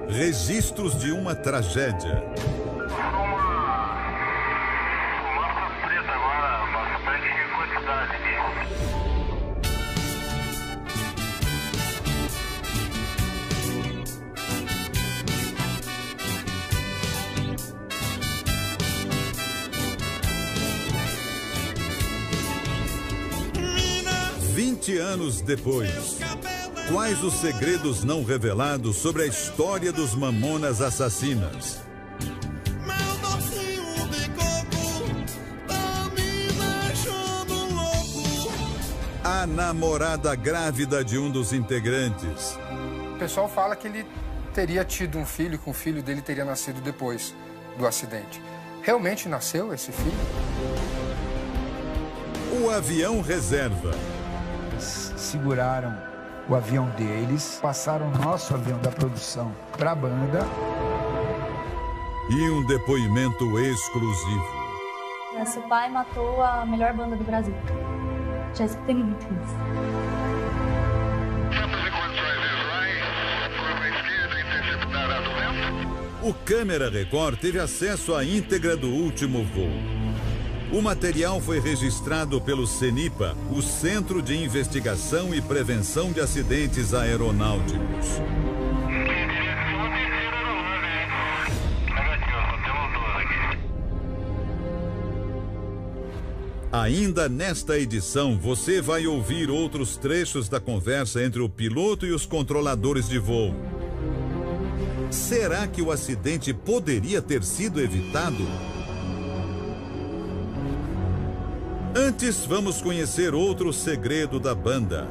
Registros de uma tragédia. Anos depois, quais os segredos não revelados sobre a história dos Mamonas Assassinas? A namorada grávida de um dos integrantes. O pessoal fala que ele teria tido um filho, que o filho dele teria nascido depois do acidente. Realmente nasceu esse filho? O avião reserva. Seguraram o avião deles, passaram o nosso avião da produção para a banda. E um depoimento exclusivo. Seu pai matou a melhor banda do Brasil. Já escutei muito isso. O Câmera Record teve acesso à íntegra do último voo. O material foi registrado pelo CENIPA, o Centro de Investigação e Prevenção de Acidentes Aeronáuticos. Ainda nesta edição, você vai ouvir outros trechos da conversa entre o piloto e os controladores de voo. Será que o acidente poderia ter sido evitado? Antes, vamos conhecer outro segredo da banda.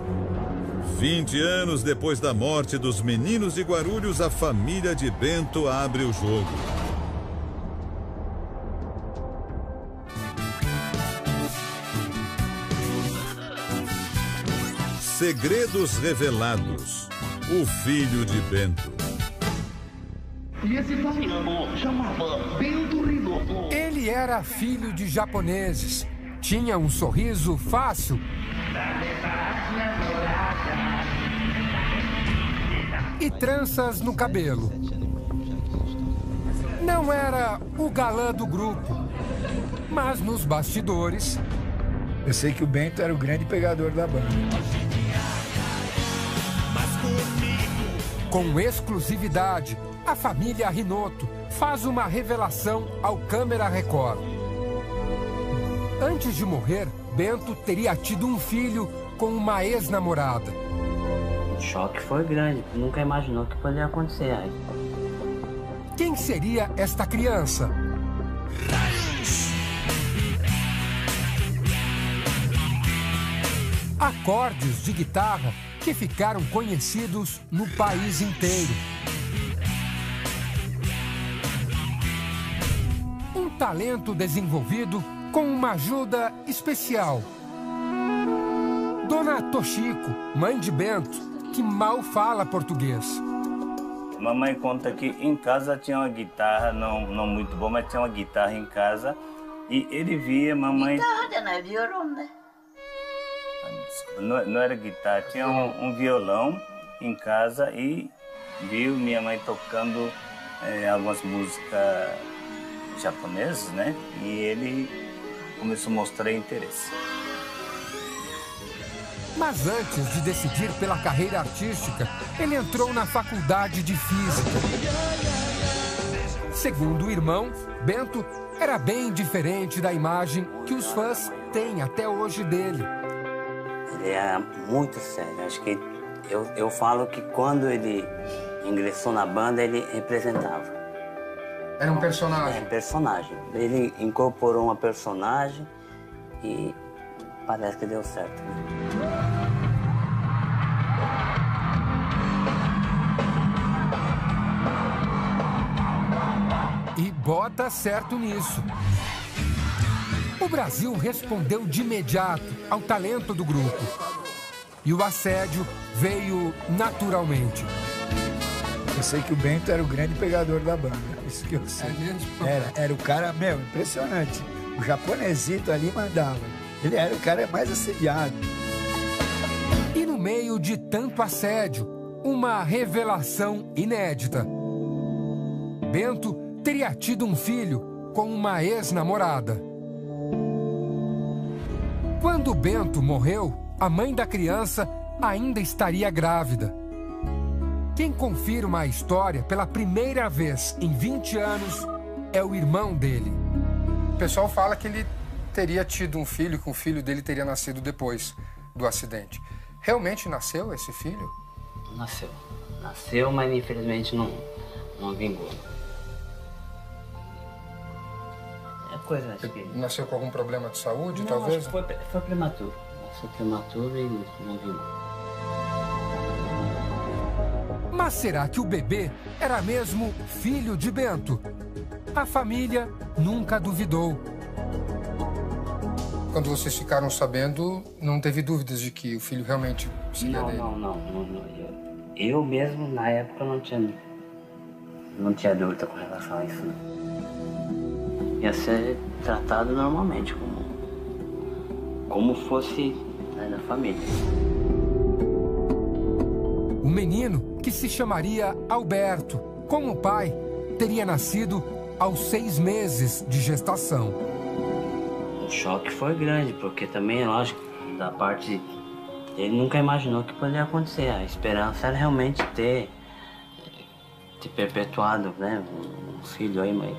20 anos depois da morte dos meninos de Guarulhos, a família de Bento abre o jogo. Segredos revelados. O filho de Bento. E esse italiano chamava Bento Rinotto. Ele era filho de japoneses. Tinha um sorriso fácil e tranças no cabelo. Não era o galã do grupo, mas nos bastidores... Eu sei que o Bento era o grande pegador da banda. Com exclusividade, a família Rinotto faz uma revelação ao Câmera Record. Antes de morrer, Bento teria tido um filho com uma ex-namorada. O choque foi grande, nunca imaginou que poderia acontecer aí. Quem seria esta criança? Acordes de guitarra que ficaram conhecidos no país inteiro. Um talento desenvolvido com uma ajuda especial. Dona Toshiko, mãe de Bento, que mal fala português. Mamãe conta que em casa tinha uma guitarra, não muito boa, mas tinha uma guitarra em casa. E ele via mamãe... Guitarra não é violão, né? Não era guitarra, tinha um violão em casa e viu minha mãe tocando algumas músicas japonesas, né? E ele começou a mostrar interesse. Mas antes de decidir pela carreira artística, ele entrou na faculdade de Física. Segundo o irmão, Bento era bem diferente da imagem que os fãs têm até hoje dele. Ele era muito sério. Acho que eu falo que quando ele ingressou na banda, ele representava. Era um personagem? É um personagem. Ele incorporou uma personagem e parece que deu certo. E bota certo nisso. O Brasil respondeu de imediato ao talento do grupo. E o assédio veio naturalmente. Eu sei que o Bento era o grande pegador da banda. Isso que eu sei. Era o cara, impressionante. O japonesito ali mandava. Ele era o cara mais assediado. E no meio de tanto assédio, uma revelação inédita. Bento teria tido um filho com uma ex-namorada. Quando Bento morreu, a mãe da criança ainda estaria grávida. Quem confirma a história pela primeira vez em 20 anos é o irmão dele. O pessoal fala que ele teria tido um filho, que o filho dele teria nascido depois do acidente. Realmente nasceu esse filho? Nasceu. Nasceu, mas infelizmente não vingou. É coisa, acho que... Nasceu com algum problema de saúde, não, talvez? Acho que foi prematuro. Nasceu prematuro e não vingou. Mas será que o bebê era mesmo filho de Bento? A família nunca duvidou. Quando vocês ficaram sabendo, não teve dúvidas de que o filho realmente seria dele? Não. Eu mesmo, na época, não tinha dúvida com relação a isso, não. Ia ser tratado normalmente, como fosse, né, da família. O menino, que se chamaria Alberto, como o pai, teria nascido aos 6 meses de gestação. O choque foi grande, porque também, lógico, da parte... Ele nunca imaginou que poderia acontecer. A esperança era realmente ter perpetuado, né, um filho aí, mas...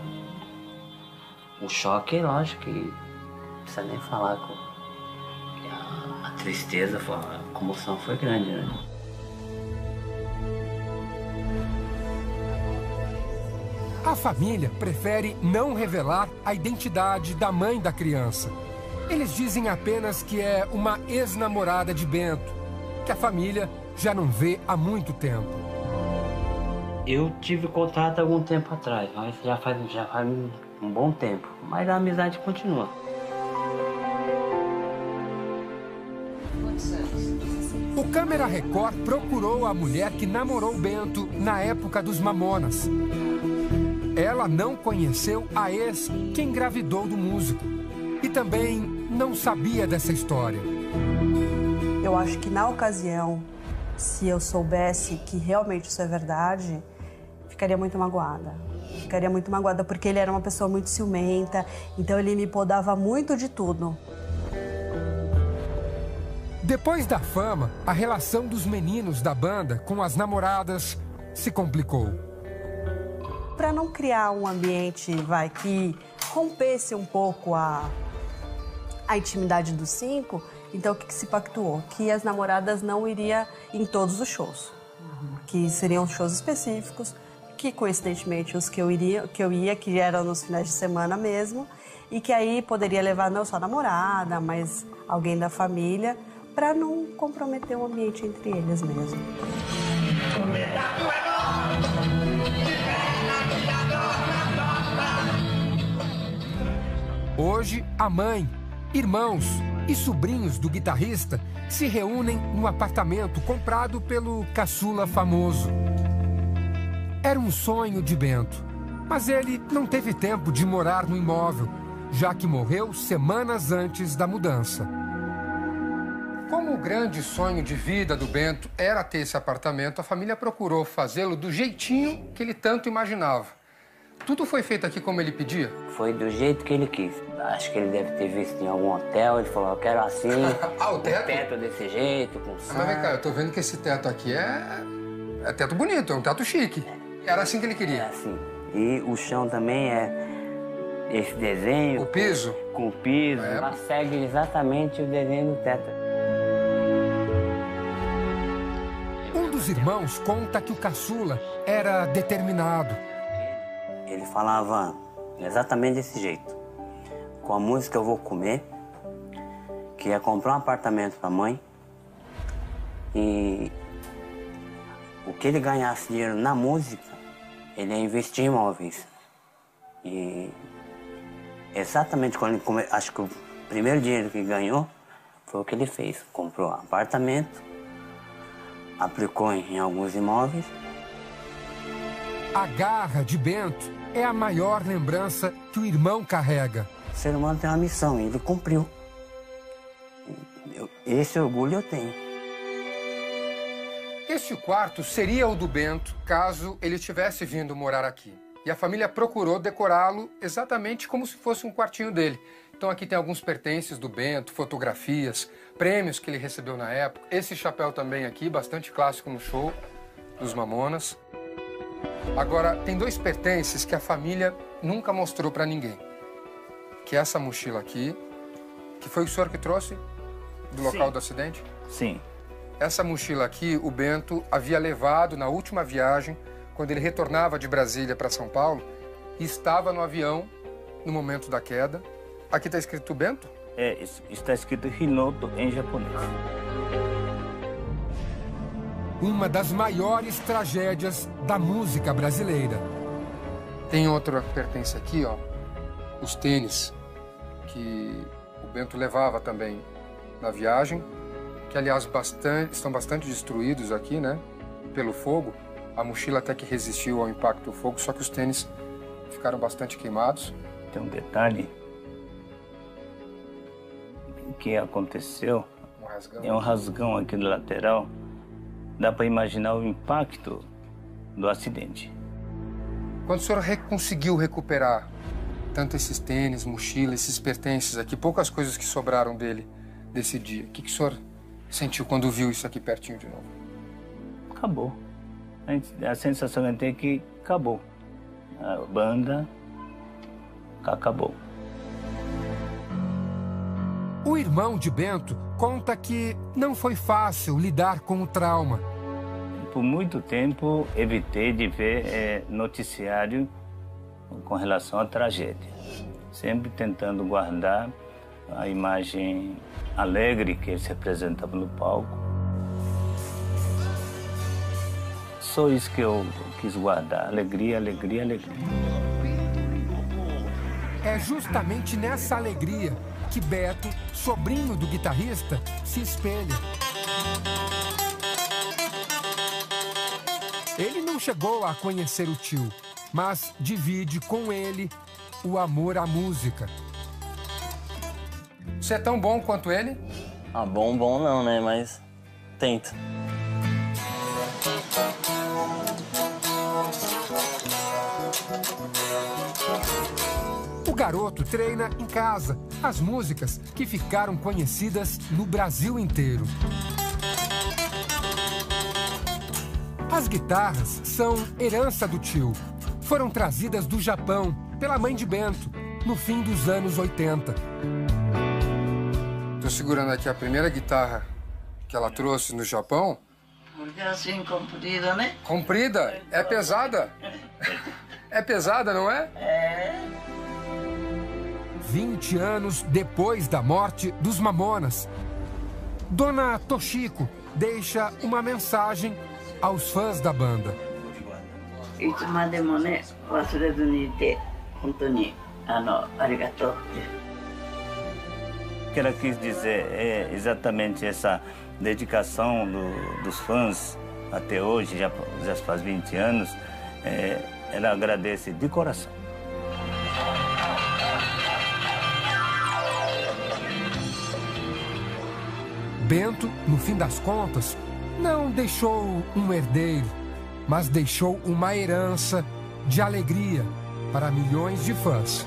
O choque, lógico, que não precisa nem falar. A tristeza, a comoção foi grande, né? A família prefere não revelar a identidade da mãe da criança. Eles dizem apenas que é uma ex-namorada de Bento, que a família já não vê há muito tempo. Eu tive contato há algum tempo atrás, mas já faz um bom tempo, mas a amizade continua. O Câmera Record procurou a mulher que namorou Bento na época dos Mamonas. Ela não conheceu a ex que engravidou do músico e também não sabia dessa história. Eu acho que na ocasião, se eu soubesse que realmente isso é verdade, ficaria muito magoada. Ficaria muito magoada porque ele era uma pessoa muito ciumenta, então ele me podava muito de tudo. Depois da fama, a relação dos meninos da banda com as namoradas se complicou. Para não criar um ambiente, que rompesse um pouco a intimidade dos 5, então o que se pactuou? Que as namoradas não iriam em todos os shows. Que seriam shows específicos, que coincidentemente os que eu ia, que eram nos finais de semana mesmo, e que aí poderia levar não só a namorada, mas alguém da família, para não comprometer o ambiente entre eles mesmo. Hoje, a mãe, irmãos e sobrinhos do guitarrista se reúnem no apartamento comprado pelo caçula famoso. Era um sonho de Bento, mas ele não teve tempo de morar no imóvel, já que morreu semanas antes da mudança. Como o grande sonho de vida do Bento era ter esse apartamento, a família procurou fazê-lo do jeitinho que ele tanto imaginava. Tudo foi feito aqui como ele pedia? Foi do jeito que ele quis. Acho que ele deve ter visto em algum hotel, ele falou, eu quero assim, o teto? Teto desse jeito, com som. Mas vem cá, eu tô vendo que esse teto aqui é teto bonito, é um teto chique. Era assim que ele queria? É assim. E o chão também é esse desenho. O piso? Com o piso, ela segue exatamente o desenho do teto. Um dos irmãos conta que o caçula era determinado. Ele falava exatamente desse jeito. Com a música eu vou comer, que ia comprar um apartamento para a mãe e o que ele ganhasse dinheiro na música, ele ia investir em imóveis. E exatamente quando ele acho que o primeiro dinheiro que ganhou foi o que ele fez. Comprou um apartamento, aplicou em alguns imóveis. A garra de Bento é a maior lembrança que o irmão carrega. O ser humano tem uma missão e ele cumpriu. Esse orgulho eu tenho. Este quarto seria o do Bento, caso ele tivesse vindo morar aqui. E a família procurou decorá-lo exatamente como se fosse um quartinho dele. Então aqui tem alguns pertences do Bento, fotografias, prêmios que ele recebeu na época. Esse chapéu também aqui, bastante clássico no show dos Mamonas. Agora, tem dois pertences que a família nunca mostrou para ninguém. Que é essa mochila aqui, que foi o senhor que trouxe do local do acidente? Sim. Essa mochila aqui, o Bento havia levado na última viagem, quando ele retornava de Brasília para São Paulo, e estava no avião no momento da queda. Aqui está escrito Bento? É, está escrito Hinoto em japonês. Uma das maiores tragédias da música brasileira. Tem outra pertence aqui, ó, os tênis que o Bento levava também na viagem, que aliás estão bastante destruídos aqui, né, pelo fogo. A mochila até que resistiu ao impacto do fogo, só que os tênis ficaram bastante queimados. Tem um detalhe que aconteceu, é um rasgão aqui no lateral. Dá para imaginar o impacto do acidente. Quando o senhor conseguiu recuperar tanto esses tênis, mochila, esses pertences aqui, poucas coisas que sobraram dele desse dia, o que o senhor sentiu quando viu isso aqui pertinho de novo? Acabou. A sensação é até que acabou. A banda acabou. O irmão de Bento conta que não foi fácil lidar com o trauma. Por muito tempo, evitei de ver noticiário com relação à tragédia. Sempre tentando guardar a imagem alegre que ele se apresentava no palco. Só isso que eu quis guardar, alegria, alegria, alegria. É justamente nessa alegria que Beto, sobrinho do guitarrista, se espelha. Ele não chegou a conhecer o tio, mas divide com ele o amor à música. Você é tão bom quanto ele? Ah, bom não, né? Mas tento. O garoto treina em casa as músicas que ficaram conhecidas no Brasil inteiro. As guitarras são herança do tio. Foram trazidas do Japão pela mãe de Bento no fim dos anos 80. Estou segurando aqui a primeira guitarra que ela trouxe no Japão. Porque é assim, comprida, né? Comprida? É pesada? É pesada, não é? É. 20 anos depois da morte dos Mamonas, Dona Toshiko deixa uma mensagem aos fãs da banda. O que ela quis dizer é exatamente essa dedicação dos fãs até hoje, já faz 20 anos, ela agradece de coração. Bento, no fim das contas, não deixou um herdeiro, mas deixou uma herança de alegria para milhões de fãs.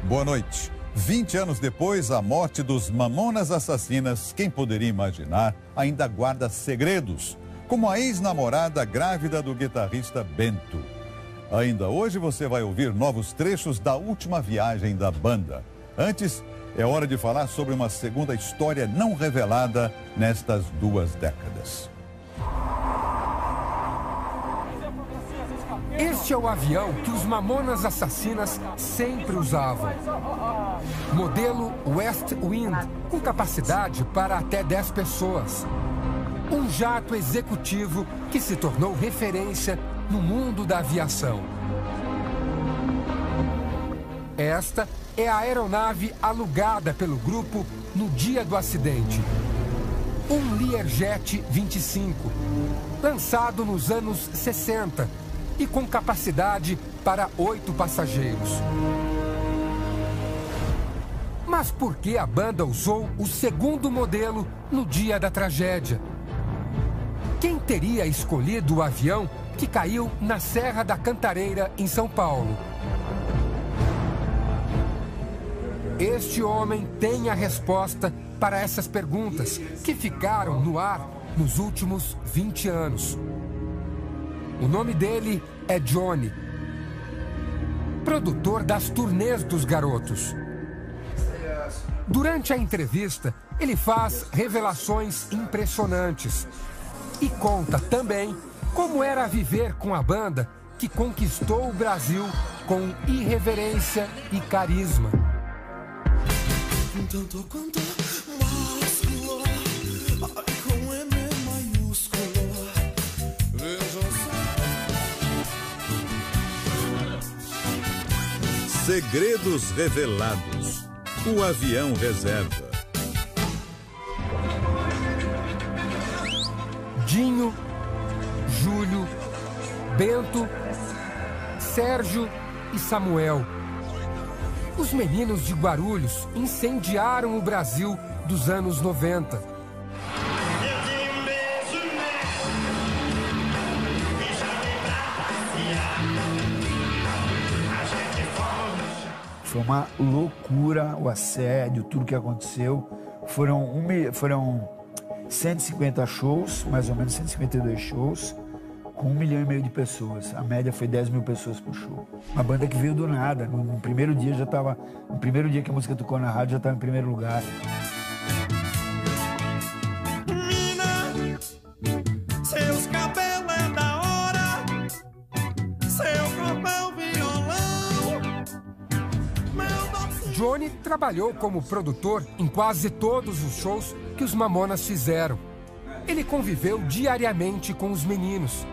Boa noite. 20 anos depois, a morte dos Mamonas Assassinas, quem poderia imaginar, ainda guarda segredos, como a ex-namorada grávida do guitarrista Bento. Ainda hoje você vai ouvir novos trechos da última viagem da banda. Antes, é hora de falar sobre uma segunda história não revelada nestas 2 décadas. Este é o avião que os Mamonas Assassinas sempre usavam. Modelo West Wind, com capacidade para até 10 pessoas. Um jato executivo que se tornou referência no mundo da aviação. Esta é a aeronave alugada pelo grupo no dia do acidente. um Learjet 25, lançado nos anos 60 e com capacidade para 8 passageiros. Mas por que a banda usou o segundo modelo no dia da tragédia? Quem teria escolhido o avião que caiu na Serra da Cantareira, em São Paulo? Este homem tem a resposta para essas perguntas que ficaram no ar nos últimos 20 anos. O nome dele é Johnny, produtor das turnês dos Garotos. Durante a entrevista, ele faz revelações impressionantes e conta também como era viver com a banda que conquistou o Brasil com irreverência e carisma. Tanto quanto másculo, ai com M maiúsculo, veja só. Segredos revelados. O avião reserva. Dinho, Júlio, Bento, Sérgio e Samuel. Os meninos de Guarulhos incendiaram o Brasil dos anos 90. Foi uma loucura o assédio, tudo que aconteceu. Foram 150 shows, mais ou menos 152 shows, com 1,5 milhão de pessoas. A média foi 10 mil pessoas por show. Uma banda que veio do nada. No primeiro dia já estava... No primeiro dia que a música tocou na rádio já estava em primeiro lugar. Mina, seus cabelos é da hora, seu corpo é o violão. Johnny trabalhou como produtor em quase todos os shows que os Mamonas fizeram. Ele conviveu diariamente com os meninos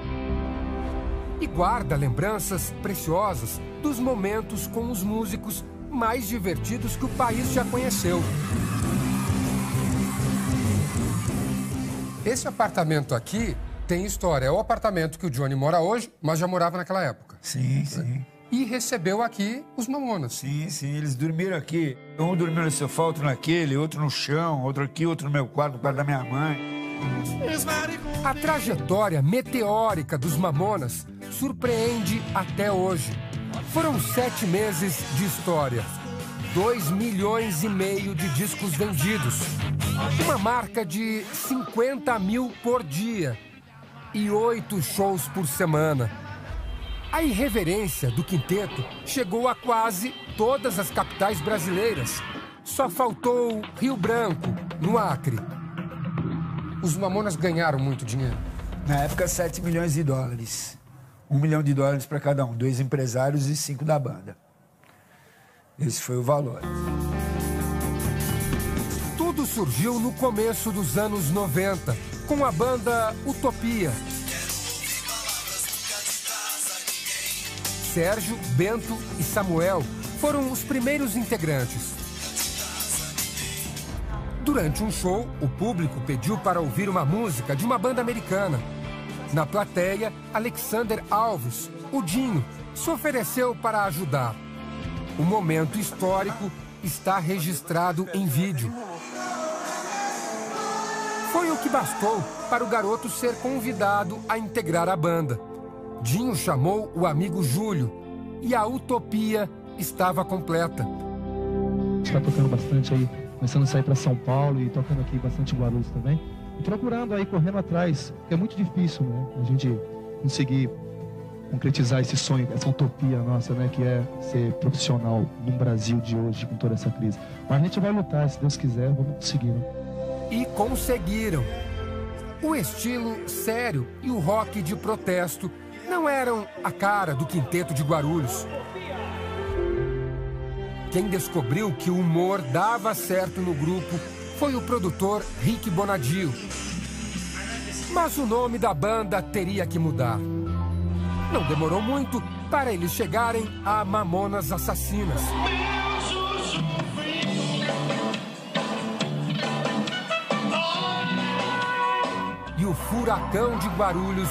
e guarda lembranças preciosas dos momentos com os músicos mais divertidos que o país já conheceu. Esse apartamento aqui tem história. É o apartamento que o Johnny mora hoje, mas já morava naquela época. Sim, sim. E recebeu aqui os Mamonas. Sim, sim. Eles dormiram aqui. Um dormiu no sofá, outro naquele, outro no chão, outro aqui, outro no meu quarto, no quarto da minha mãe. A trajetória meteórica dos Mamonas surpreende até hoje. Foram 7 meses de história, 2,5 milhões de discos vendidos, uma marca de 50 mil por dia e 8 shows por semana. A irreverência do quinteto chegou a quase todas as capitais brasileiras. Só faltou Rio Branco, no Acre. Os Mamonas ganharam muito dinheiro? Na época, 7 milhões de dólares. 1 milhão de dólares para cada um. 2 empresários e 5 da banda. Esse foi o valor. Tudo surgiu no começo dos anos 90, com a banda Utopia. Sérgio, Bento e Samuel foram os primeiros integrantes. Durante um show, o público pediu para ouvir uma música de uma banda americana. Na plateia, Alexander Alves, o Dinho, se ofereceu para ajudar. O momento histórico está registrado em vídeo. Foi o que bastou para o garoto ser convidado a integrar a banda. Dinho chamou o amigo Júlio e a Utopia estava completa. Está tocando bastante aí, começando a sair para São Paulo e tocando aqui bastante em Guarulhos também. E procurando aí, correndo atrás, porque é muito difícil, né? A gente conseguir concretizar esse sonho, essa utopia nossa, né? Que é ser profissional no Brasil de hoje com toda essa crise. Mas a gente vai lutar, se Deus quiser, vamos conseguir, né? E conseguiram. O estilo sério e o rock de protesto não eram a cara do quinteto de Guarulhos. Quem descobriu que o humor dava certo no grupo foi o produtor Rick Bonadio. Mas o nome da banda teria que mudar. Não demorou muito para eles chegarem a Mamonas Assassinas. o furacão de Guarulhos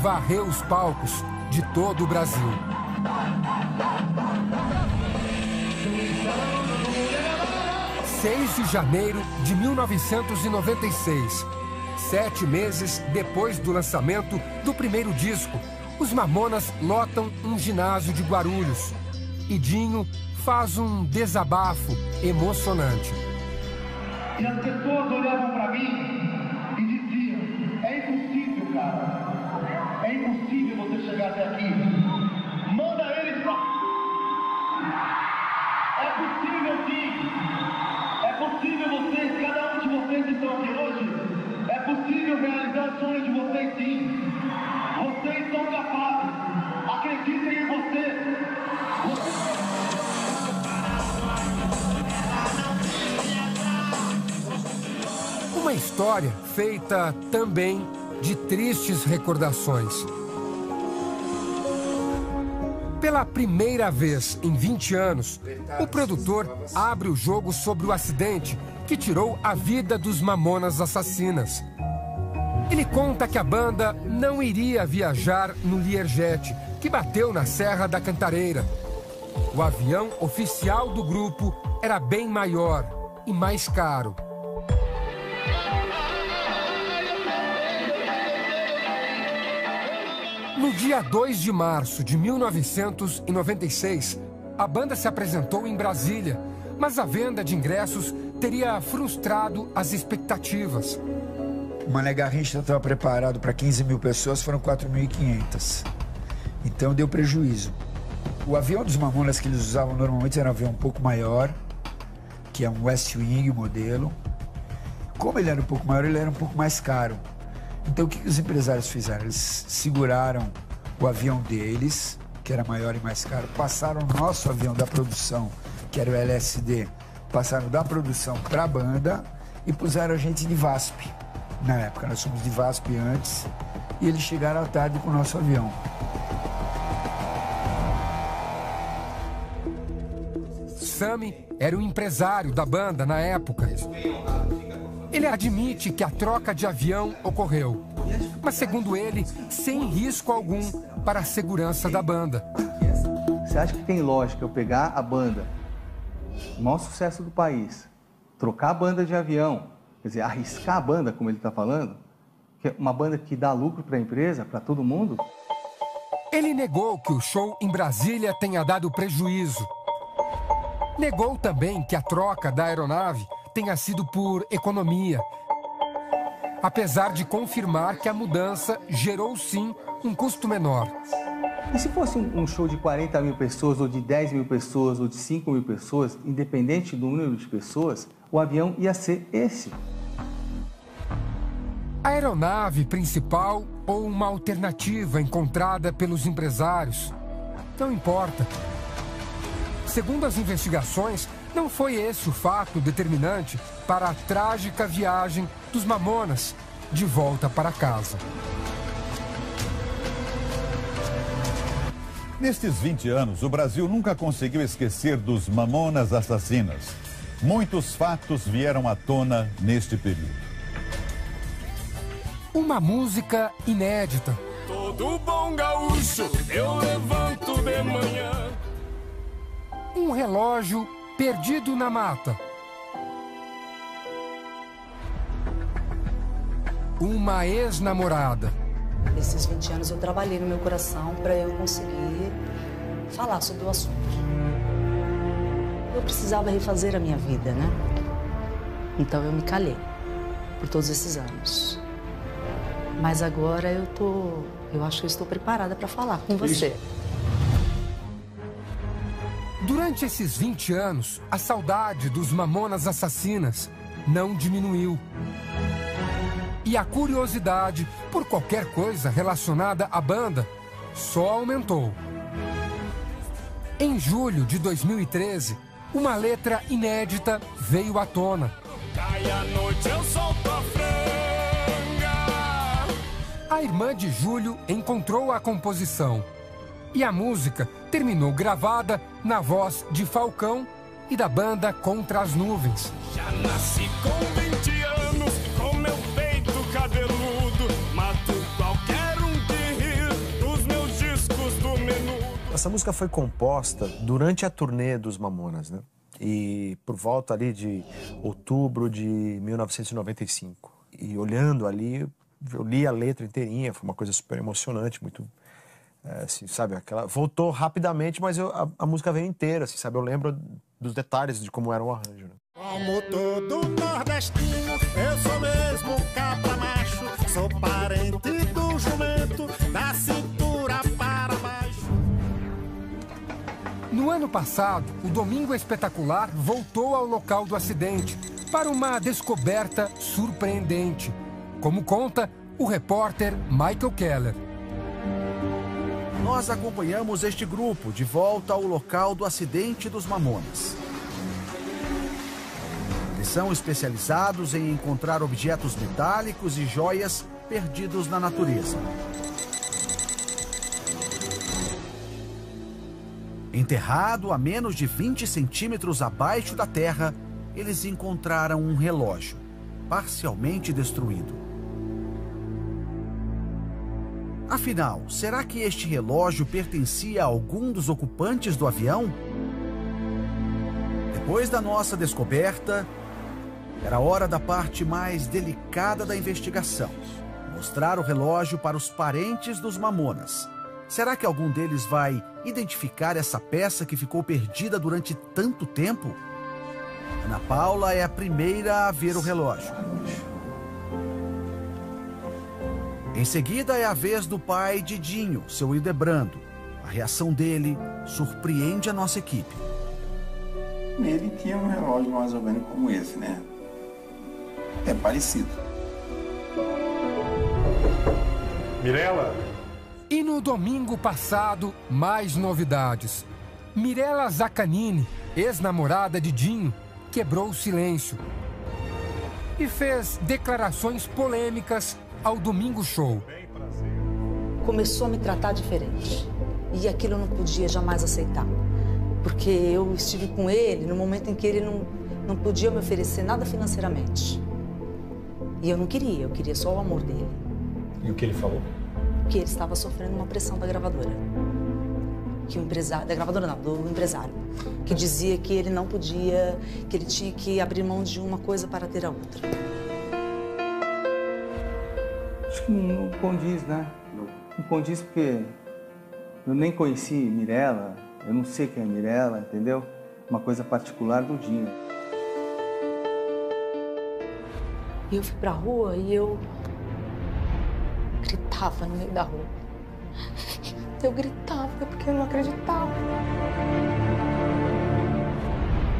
varreu os palcos de todo o Brasil. – 6 de janeiro de 1996. 7 meses depois do lançamento do primeiro disco, os Mamonas lotam um ginásio de Guarulhos. E Dinho faz um desabafo emocionante. E as pessoas olhavam para mim e diziam: é impossível, cara. É impossível você chegar até aqui. Manda eles pra... É possível sim. É possível vocês, cada um de vocês que estão aqui hoje, é possível realizar o sonho de vocês sim. Vocês são capazes. Acreditem em você. Uma história feita também de tristes recordações. Pela primeira vez em 20 anos, o produtor abre o jogo sobre o acidente que tirou a vida dos Mamonas Assassinas. Ele conta que a banda não iria viajar no Learjet, que bateu na Serra da Cantareira. O avião oficial do grupo era bem maior e mais caro. No dia 2 de março de 1996, a banda se apresentou em Brasília, mas a venda de ingressos teria frustrado as expectativas. O Mané Garrincha estava preparado para 15 mil pessoas, foram 4.500. Então deu prejuízo. O avião dos Mamonas que eles usavam normalmente era um avião um pouco maior, que é um West Wing modelo. Como ele era um pouco maior, ele era um pouco mais caro. Então o que os empresários fizeram? Eles seguraram o avião deles, que era maior e mais caro, passaram o nosso avião da produção, que era o LSD, passaram da produção para a banda e puseram a gente de VASP. Na época, nós fomos de VASP antes, e eles chegaram à tarde com o nosso avião. Sami era o empresário da banda na época. Ele admite que a troca de avião ocorreu, mas segundo ele, sem risco algum para a segurança da banda. Você acha que tem lógica eu pegar a banda, o maior sucesso do país, trocar a banda de avião, quer dizer, arriscar a banda, como ele está falando, que é uma banda que dá lucro para a empresa, para todo mundo? Ele negou que o show em Brasília tenha dado prejuízo. Negou também que a troca da aeronave tenha sido por economia, apesar de confirmar que a mudança gerou sim um custo menor. E se fosse um show de 40 mil pessoas, ou de 10 mil pessoas, ou de 5 mil pessoas, independente do número de pessoas, o avião ia ser esse. A aeronave principal ou uma alternativa encontrada pelos empresários, não importa. Segundo as investigações, não foi esse o fato determinante para a trágica viagem dos Mamonas de volta para casa. Nestes 20 anos, o Brasil nunca conseguiu esquecer dos Mamonas Assassinas. Muitos fatos vieram à tona neste período. Uma música inédita. Todo bom gaúcho, eu levanto de manhã. Um relógio perdido na mata. Uma ex-namorada. Esses 20 anos eu trabalhei no meu coração para eu conseguir falar sobre o assunto. Eu precisava refazer a minha vida, né? Então eu me calei por todos esses anos. Mas agora eu acho que eu estou preparada para falar com você. Durante esses 20 anos, a saudade dos Mamonas Assassinas não diminuiu. E a curiosidade por qualquer coisa relacionada à banda só aumentou. Em julho de 2013, uma letra inédita veio à tona. Cai a noite, eu solto a franga. A irmã de Júlio encontrou a composição. E a música terminou gravada na voz de Falcão e da banda Contra as Nuvens. Já nasci com 20 anos, com meu peito cabeludo, Essa música foi composta durante a turnê dos Mamonas, né? E por volta ali de outubro de 1995. E olhando ali, eu li a letra inteirinha, foi uma coisa super emocionante, muito... assim, sabe, aquela... Voltou rapidamente, mas a música veio inteira, assim, sabe? Eu lembro dos detalhes de como era o arranjo, né? Como todo nordestino, eu sou mesmo cabra macho, sou parente do jumento, da cintura para baixo. No ano passado, o Domingo Espetacular voltou ao local do acidente para uma descoberta surpreendente, como conta o repórter Michael Keller. Nós acompanhamos este grupo de volta ao local do acidente dos Mamonas. Eles são especializados em encontrar objetos metálicos e joias perdidos na natureza. Enterrado a menos de 20 centímetros abaixo da terra, eles encontraram um relógio, parcialmente destruído. Afinal, será que este relógio pertencia a algum dos ocupantes do avião? Depois da nossa descoberta, era hora da parte mais delicada da investigação: mostrar o relógio para os parentes dos Mamonas. Será que algum deles vai identificar essa peça que ficou perdida durante tanto tempo? Ana Paula é a primeira a ver o relógio. Em seguida é a vez do pai de Dinho, seu Hildebrando. A reação dele surpreende a nossa equipe. Ele tinha um relógio mais ou menos como esse, né? É parecido. Mirela. E no domingo passado, mais novidades. Mirela Zaccanini, ex-namorada de Dinho, quebrou o silêncio e fez declarações polêmicas ao Domingo Show. Começou a me tratar diferente e aquilo eu não podia jamais aceitar, porque eu estive com ele no momento em que ele não podia me oferecer nada financeiramente. E eu não queria, eu queria só o amor dele. E o que ele falou? Que ele estava sofrendo uma pressão da gravadora. Que o empresário, da gravadora não, do empresário, que dizia que ele não podia, que ele tinha que abrir mão de uma coisa para ter a outra. Acho que não condiz, né? Não condiz porque eu nem conheci Mirela, eu não sei quem é Mirela, entendeu? Uma coisa particular do Dinho. E eu fui pra rua e eu gritava no meio da rua. Eu gritava porque eu não acreditava.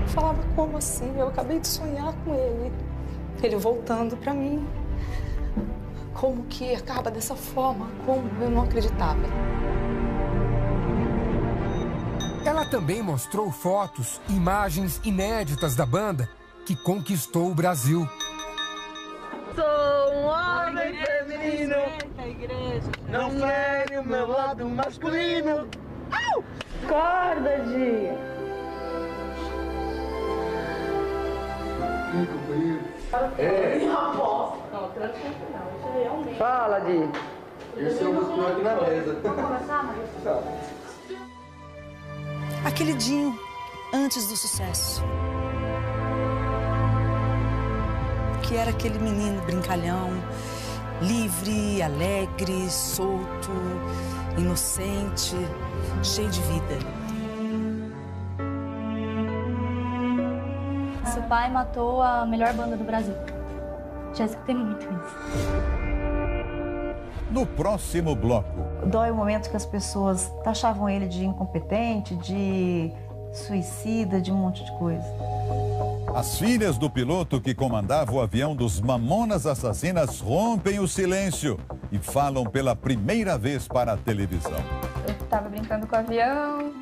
Eu falava, como assim? Eu acabei de sonhar com ele. Ele voltando pra mim. Como que acaba dessa forma? Como? Eu não acreditava. Ela também mostrou fotos, imagens inéditas da banda que conquistou o Brasil. Sou um homem feminino, não fere o meu lado masculino. Acorda, Dia. Fala, Di. Esse é o músculo aqui na mesa. Vamos conversar, Maria? Aquele Dinho antes do sucesso. Que era aquele menino brincalhão, livre, alegre, solto, inocente, cheio de vida. Seu pai matou a melhor banda do Brasil. Já escutei muito isso. No próximo bloco. Dói o momento que as pessoas taxavam ele de incompetente, de suicida, de um monte de coisa. As filhas do piloto que comandava o avião dos Mamonas Assassinas rompem o silêncio e falam pela primeira vez para a televisão. Eu tava brincando com o avião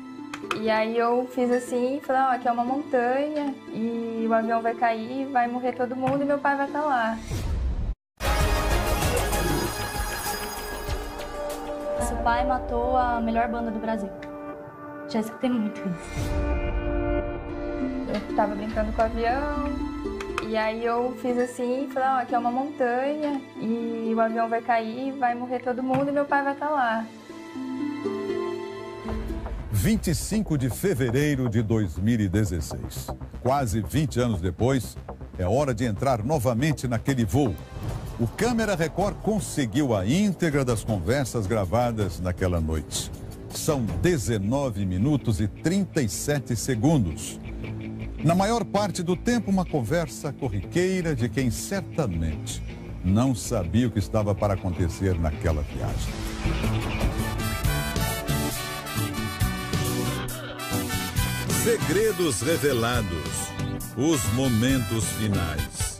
e aí eu fiz assim, falei, ó, aqui é uma montanha e o avião vai cair, vai morrer todo mundo e meu pai vai estar lá. Seu pai matou a melhor banda do Brasil. Já escutei muito isso. Eu tava brincando com o avião e aí eu fiz assim, falei, ó, aqui é uma montanha e o avião vai cair, vai morrer todo mundo e meu pai vai estar lá. 25 de fevereiro de 2016. Quase 20 anos depois, é hora de entrar novamente naquele voo. O Câmera Record conseguiu a íntegra das conversas gravadas naquela noite. São 19 minutos e 37 segundos. Na maior parte do tempo, uma conversa corriqueira de quem certamente não sabia o que estava para acontecer naquela viagem. Segredos revelados. Os momentos finais.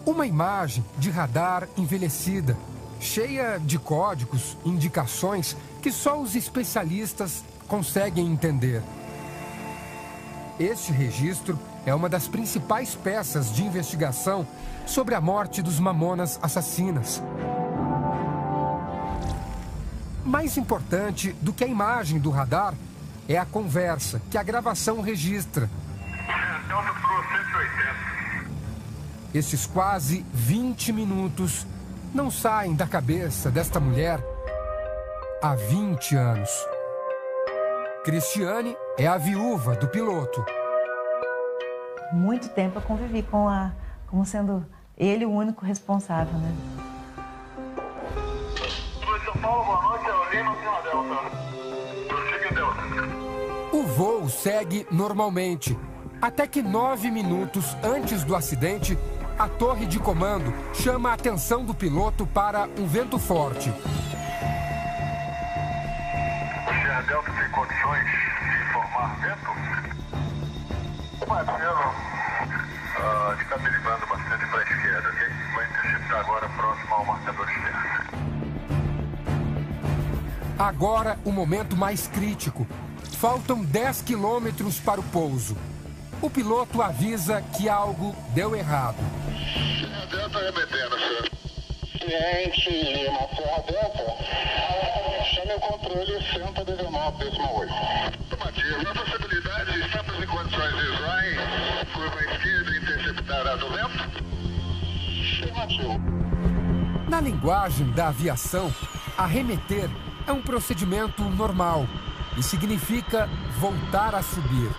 Uma imagem de radar envelhecida, cheia de códigos, indicações que só os especialistas conseguem entender. Este registro é uma das principais peças de investigação sobre a morte dos mamonas assassinas. Mais importante do que a imagem do radar é a conversa que a gravação registra. Esses quase 20 minutos não saem da cabeça desta mulher há 20 anos. Cristiane é a viúva do piloto. Muito tempo eu convivi como sendo ele o único responsável, né? O voo segue normalmente, até que 9 minutos antes do acidente, a torre de comando chama a atenção do piloto para um vento forte. A Delta tem condições de formar vento? O Marcelo está derivando bastante para a esquerda, ok? Vai interceptar agora próximo ao marcador esquerdo. Agora o momento mais crítico. Faltam 10 quilômetros para o pouso. O piloto avisa que algo deu errado. Serra Delta remetendo, senhor. Cliente Lima, Serra Delta. Chame o controle 119,8. Afirmativo. Na possibilidade, estamos em condições de slide, curva à esquerda, interceptar a do vento? Afirmativo. Na linguagem da aviação, arremeter é um procedimento normal e significa voltar a subir.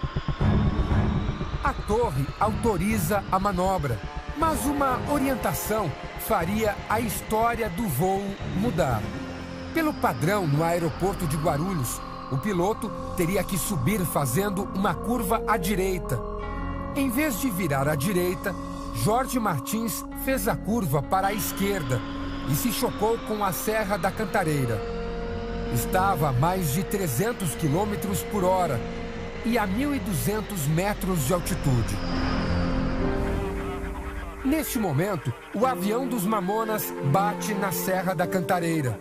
A torre autoriza a manobra, mas uma orientação faria a história do voo mudar. Pelo padrão no aeroporto de Guarulhos, o piloto teria que subir fazendo uma curva à direita. Em vez de virar à direita, Jorge Martins fez a curva para a esquerda e se chocou com a Serra da Cantareira. Estava a mais de 300 km por hora e a 1.200 metros de altitude. Neste momento, o avião dos Mamonas bate na Serra da Cantareira.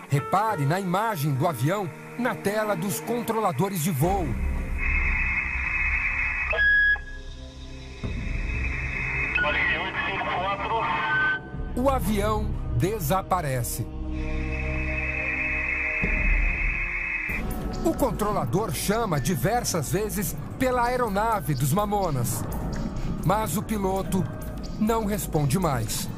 Repare na imagem do avião na tela dos controladores de voo. O avião desaparece. O controlador chama diversas vezes pela aeronave dos Mamonas, mas o piloto não responde mais.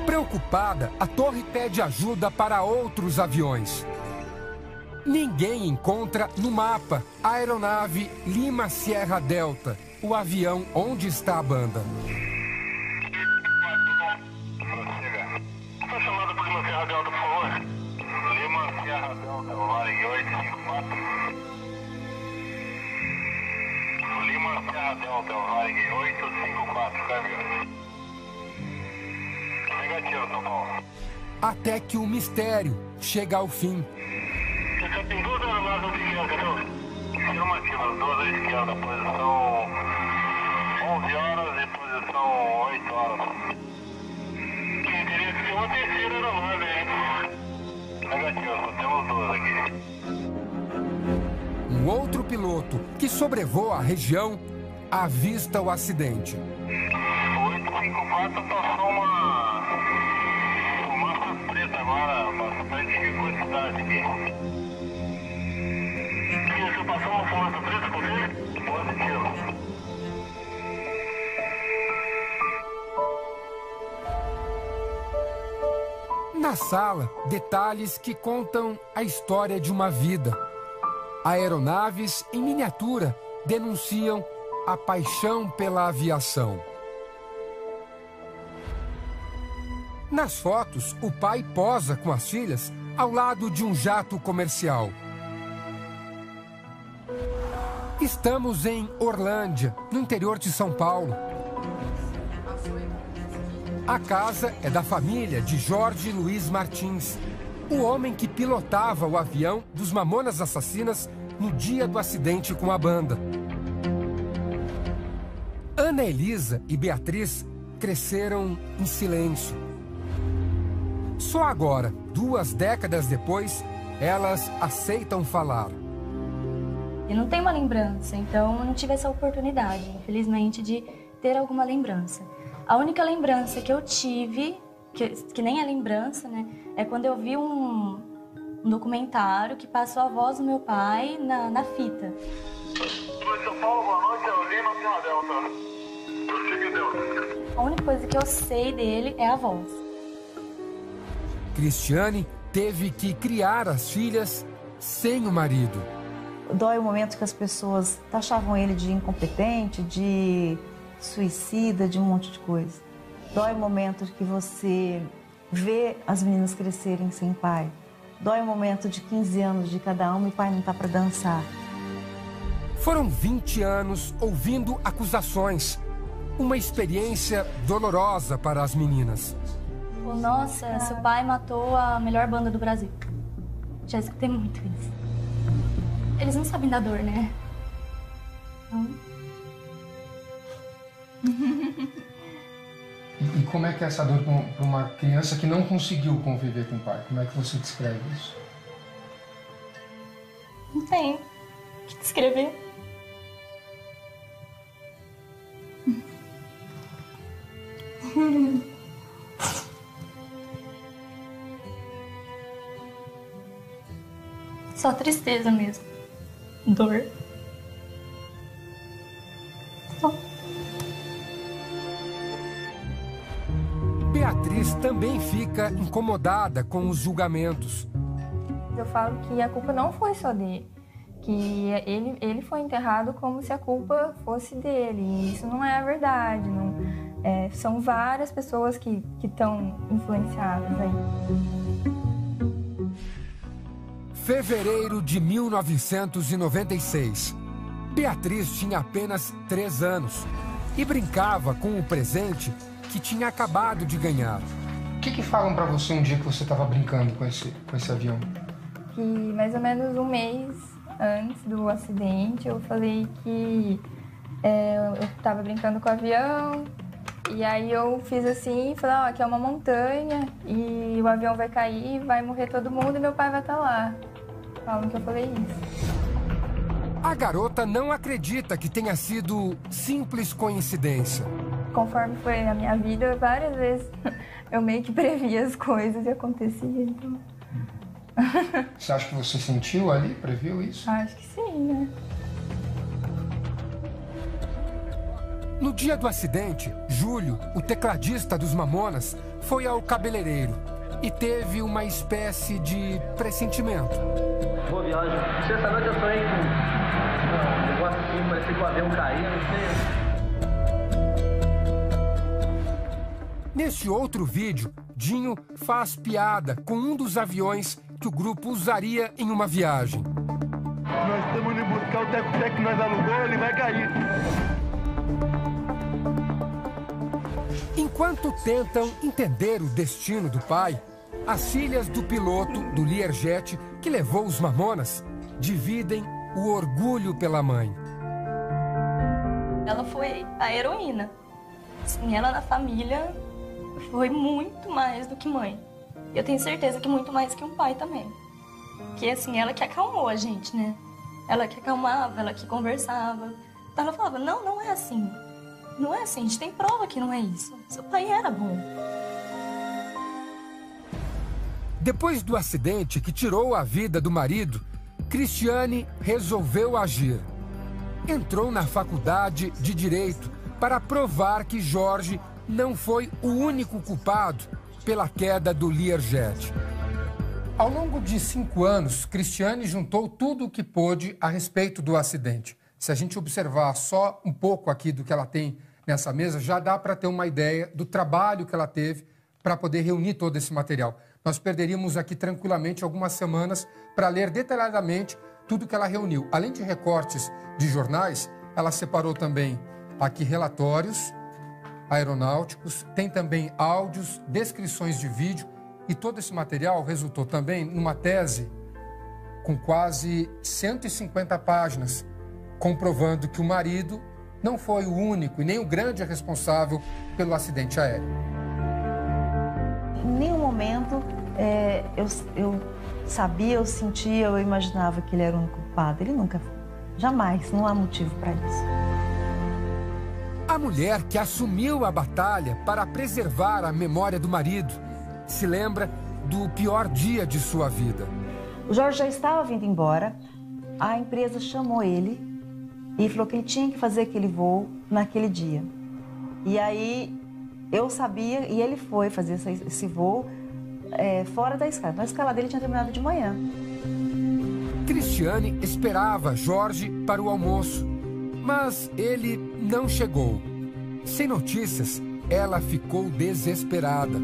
Preocupada, a torre pede ajuda para outros aviões. Ninguém encontra no mapa a aeronave Lima Sierra Delta, o avião onde está a banda. Está chamado por Lima Sierra Delta, por favor. Lima Sierra Delta, Varig 854. Lima Sierra Delta, Varig 854, câmbio. Negativo, São Paulo. Até que o mistério chega ao fim. Você tem duas aeronaves à esquerda, viu? Afirmativa, duas à esquerda, posição 11 horas e posição 8 horas. Teria que ser uma terceira aeronave, hein? Negativo, só temos duas aqui. Um outro piloto que sobrevoa a região avista o acidente. O 854 passou uma fumaça preta agora. agora, passa frente de quantidade aqui. Isso, passou uma fumaça preta com ele? Positivo. Na sala, detalhes que contam a história de uma vida. Aeronaves em miniatura denunciam a paixão pela aviação. Nas fotos, o pai posa com as filhas ao lado de um jato comercial. Estamos em Orlândia, no interior de São Paulo. A casa é da família de Jorge Luiz Martins, o homem que pilotava o avião dos Mamonas Assassinas no dia do acidente com a banda. Ana Elisa e Beatriz cresceram em silêncio. Só agora, 2 décadas depois, elas aceitam falar. Eu não tenho uma lembrança, então eu não tive essa oportunidade, infelizmente, de ter alguma lembrança. A única lembrança que eu tive, que nem é lembrança, né, é quando eu vi um documentário que passou a voz do meu pai na fita. São Paulo, boa noite, é o Lima, Pima Delta. Prossiga Delta. A única coisa que eu sei dele é a voz. Cristiane teve que criar as filhas sem o marido. Dói o momento que as pessoas taxavam ele de incompetente, de suicida, de um monte de coisa. Dói o momento que você vê as meninas crescerem sem pai. Dói o momento de 15 anos de cada uma e o pai não tá para dançar. Foram 20 anos ouvindo acusações. Uma experiência dolorosa para as meninas. Nossa, seu pai matou a melhor banda do Brasil. Já escutei muito isso. Eles não sabem da dor, né? Não. E como é que é essa dor para uma criança que não conseguiu conviver com o pai? Como é que você descreve isso? Não tem o que descrever. Só tristeza mesmo. Dor. Só. Beatriz também fica incomodada com os julgamentos. Eu falo que a culpa não foi só dele. Que ele foi enterrado como se a culpa fosse dele. E isso não é a verdade. Não, são várias pessoas que estão influenciadas aí. Fevereiro de 1996. Beatriz tinha apenas 3 anos e brincava com o presente que tinha acabado de ganhar. O que falam pra você um dia que você estava brincando com esse avião? Que mais ou menos um mês antes do acidente eu falei que eu estava brincando com o avião e aí eu fiz assim e falei, ó, aqui é uma montanha e o avião vai cair, vai morrer todo mundo e meu pai vai estar lá. Falam que eu falei isso. A garota não acredita que tenha sido simples coincidência. Conforme foi na minha vida, várias vezes eu meio que previa as coisas e acontecia, então... Você acha que você sentiu ali, previu isso? Acho que sim, né? No dia do acidente, Júlio, o tecladista dos Mamonas, foi ao cabeleireiro e teve uma espécie de pressentimento. Boa viagem. Sexta-noite eu sonhei com um negócio assim, parecia que o avião caía, não sei. Neste outro vídeo, Dinho faz piada com um dos aviões que o grupo usaria em uma viagem. Nós estamos indo buscar o teco-teco que nós alugou, ele vai cair. Enquanto tentam entender o destino do pai, as filhas do piloto do Learjet, que levou os Mamonas, dividem o orgulho pela mãe. Ela foi a heroína. Assim, ela na família foi muito mais do que mãe. Eu tenho certeza que muito mais que um pai também. Que assim, ela que acalmou a gente, né? Ela que acalmava, ela que conversava. Então ela falava, não, não é assim. Não é assim, a gente tem prova que não é isso. Seu pai era bom. Depois do acidente que tirou a vida do marido, Cristiane resolveu agir. Entrou na faculdade de Direito para provar que Jorge não foi o único culpado pela queda do Learjet. Ao longo de 5 anos, Cristiane juntou tudo o que pôde a respeito do acidente. Se a gente observar só um pouco aqui do que ela tem nessa mesa, já dá para ter uma ideia do trabalho que ela teve para poder reunir todo esse material. Nós perderíamos aqui tranquilamente algumas semanas para ler detalhadamente tudo que ela reuniu. Além de recortes de jornais, ela separou também aqui relatórios aeronáuticos, tem também áudios, descrições de vídeo, e todo esse material resultou também numa tese com quase 150 páginas, comprovando que o marido não foi o único e nem o grande responsável pelo acidente aéreo. Em nenhum momento eu sabia, eu sentia, eu imaginava que ele era o único culpado. Ele nunca foi. Jamais, não há motivo para isso. A mulher que assumiu a batalha para preservar a memória do marido se lembra do pior dia de sua vida. O Jorge já estava vindo embora, a empresa chamou ele e falou que ele tinha que fazer aquele voo naquele dia. E aí eu sabia, e ele foi fazer esse voo fora da escala. Então, a escala dele tinha terminado de manhã. Cristiane esperava Jorge para o almoço, mas ele não chegou. Sem notícias, ela ficou desesperada.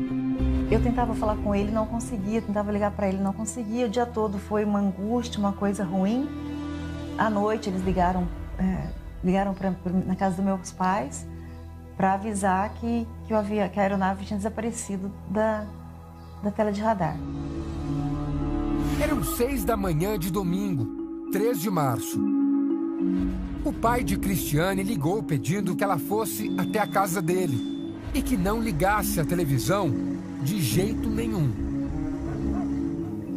Eu tentava falar com ele, não conseguia, tentava ligar para ele, não conseguia. O dia todo foi uma angústia, uma coisa ruim. À noite eles ligaram na casa dos meus pais para avisar que a aeronave tinha desaparecido da tela de radar. Eram 6 da manhã de domingo, 3 de março. O pai de Cristiane ligou pedindo que ela fosse até a casa dele e que não ligasse a televisão de jeito nenhum.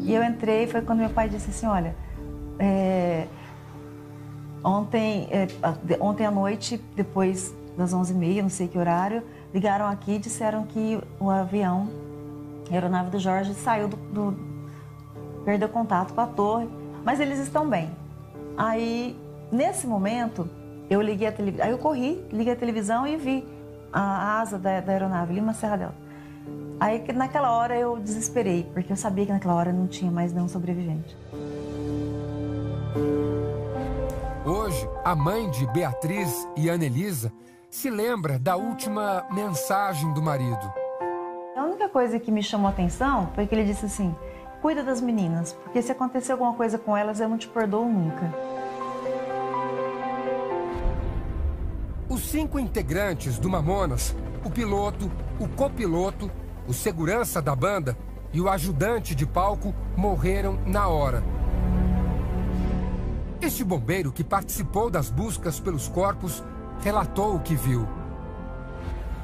E eu entrei, foi quando meu pai disse assim, olha, ontem à noite, depois das 11h30, não sei que horário, ligaram aqui e disseram que o avião, a aeronave do Jorge, saiu perdeu contato com a torre, mas eles estão bem. Aí, nesse momento, eu liguei a televisão, aí eu corri, liguei a televisão e vi a asa da aeronave, Lima Serra Delta. Aí, naquela hora, eu desesperei, porque eu sabia que naquela hora não tinha mais nenhum sobrevivente. Hoje, a mãe de Beatriz e Anelisa se lembra da última mensagem do marido. A única coisa que me chamou a atenção foi que ele disse assim, cuida das meninas, porque se acontecer alguma coisa com elas, eu não te perdoo nunca. Os 5 integrantes do Mamonas, o piloto, o copiloto, o segurança da banda e o ajudante de palco morreram na hora. Este bombeiro que participou das buscas pelos corpos relatou o que viu.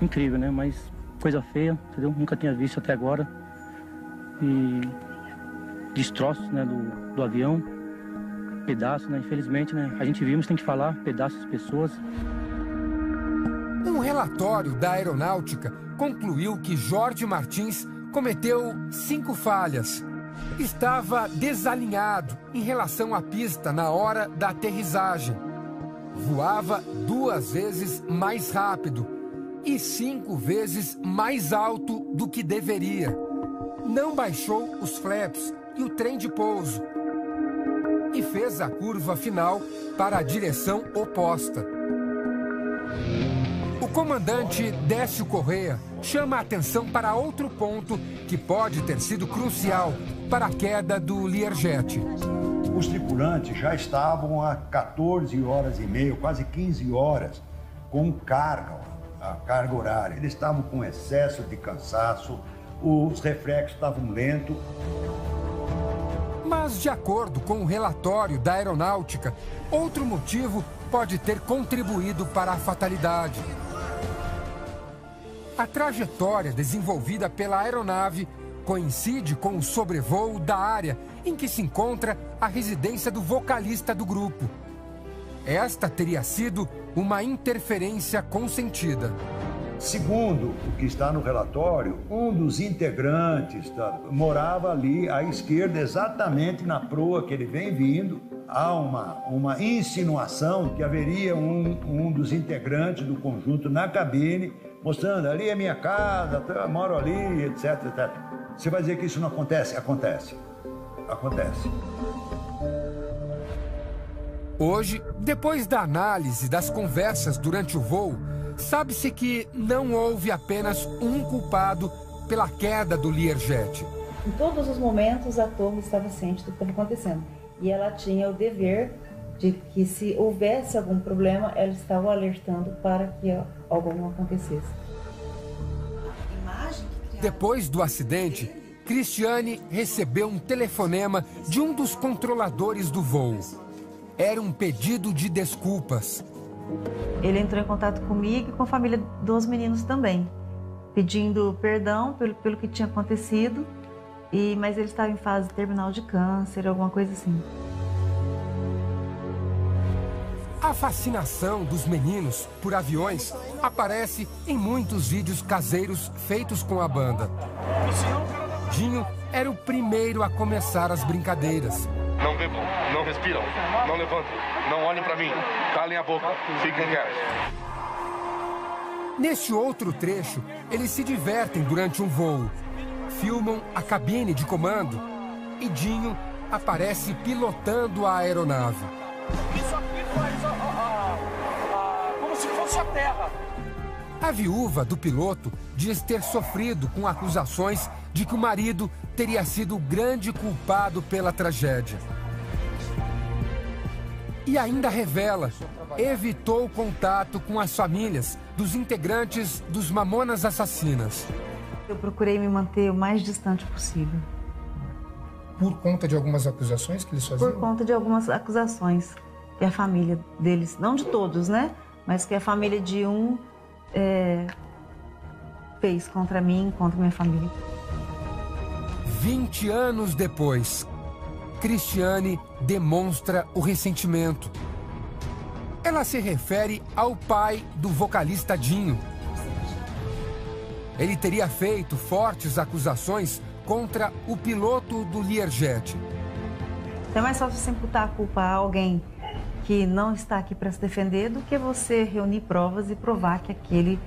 Incrível, né? Mas coisa feia, entendeu? Nunca tinha visto até agora. E destroços, né, do avião, pedaços, né? Infelizmente, né? A gente viu, mas tem que falar, pedaços de pessoas. Um relatório da aeronáutica concluiu que Jorge Martins cometeu 5 falhas. Estava desalinhado em relação à pista na hora da aterrissagem. Voava 2 vezes mais rápido e 5 vezes mais alto do que deveria. Não baixou os flaps e o trem de pouso e fez a curva final para a direção oposta. O comandante Décio Corrêa chama a atenção para outro ponto que pode ter sido crucial para a queda do Learjet. Os tripulantes já estavam há 14 horas e meia, quase 15 horas, com carga, a carga horária. Eles estavam com excesso de cansaço, os reflexos estavam lentos. Mas, de acordo com o relatório da aeronáutica, outro motivo pode ter contribuído para a fatalidade. A trajetória desenvolvida pela aeronave coincide com o sobrevoo da área em que se encontra a residência do vocalista do grupo. Esta teria sido uma interferência consentida. Segundo o que está no relatório, um dos integrantes morava ali à esquerda, exatamente na proa que ele vem vindo. Há uma insinuação que haveria um dos integrantes do conjunto na cabine, mostrando, ali é minha casa, eu moro ali, etc, etc. Você vai dizer que isso não acontece? Acontece. Acontece. Hoje, depois da análise das conversas durante o voo, sabe-se que não houve apenas um culpado pela queda do Learjet. Em todos os momentos, a torre estava ciente do que estava acontecendo. E ela tinha o dever de que, se houvesse algum problema, ela estava alertando para que algo não acontecesse. Depois do acidente, Cristiane recebeu um telefonema de um dos controladores do voo. Era um pedido de desculpas. Ele entrou em contato comigo e com a família dos meninos também, pedindo perdão pelo que tinha acontecido, mas ele estava em fase terminal de câncer, alguma coisa assim. A fascinação dos meninos por aviões aparece em muitos vídeos caseiros feitos com a banda. Dinho era o primeiro a começar as brincadeiras. Não bebam, não respiram, não levantem, não olhem para mim, calem a boca, fiquem quietos. Neste outro trecho, eles se divertem durante um voo. Filmam a cabine de comando e Dinho aparece pilotando a aeronave. Isso aqui faz como se fosse a terra. A viúva do piloto diz ter sofrido com acusações de que o marido teria sido o grande culpado pela tragédia. E ainda revela, evitou contato com as famílias dos integrantes dos Mamonas Assassinas. Eu procurei me manter o mais distante possível. Por conta de algumas acusações que eles faziam? Por conta de algumas acusações que a família deles, não de todos, né? Mas que a família de um fez contra mim, contra minha família. 20 anos depois, Cristiane demonstra o ressentimento. Ela se refere ao pai do vocalista Dinho. Ele teria feito fortes acusações contra o piloto do Learjet. É mais fácil você imputar a culpa a alguém que não está aqui para se defender do que você reunir provas e provar que aquele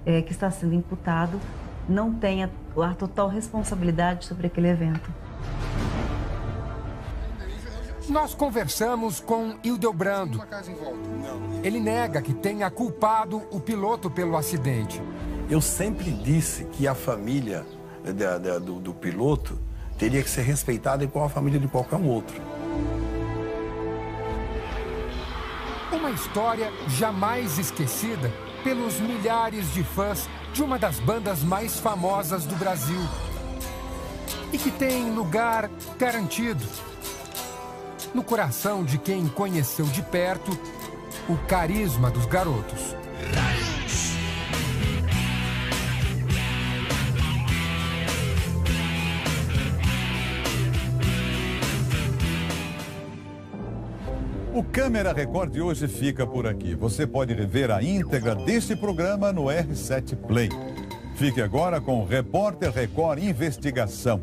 que está sendo imputado não tenha a total responsabilidade sobre aquele evento. Nós conversamos com Hildebrando. Ele nega que tenha culpado o piloto pelo acidente. Eu sempre disse que a família do piloto teria que ser respeitada igual a família de qualquer um outro. Uma história jamais esquecida pelos milhares de fãs de uma das bandas mais famosas do Brasil. E que tem lugar garantido no coração de quem conheceu de perto o carisma dos garotos. O Câmera Record de hoje fica por aqui. Você pode rever a íntegra deste programa no R7 Play. Fique agora com o Repórter Record Investigação.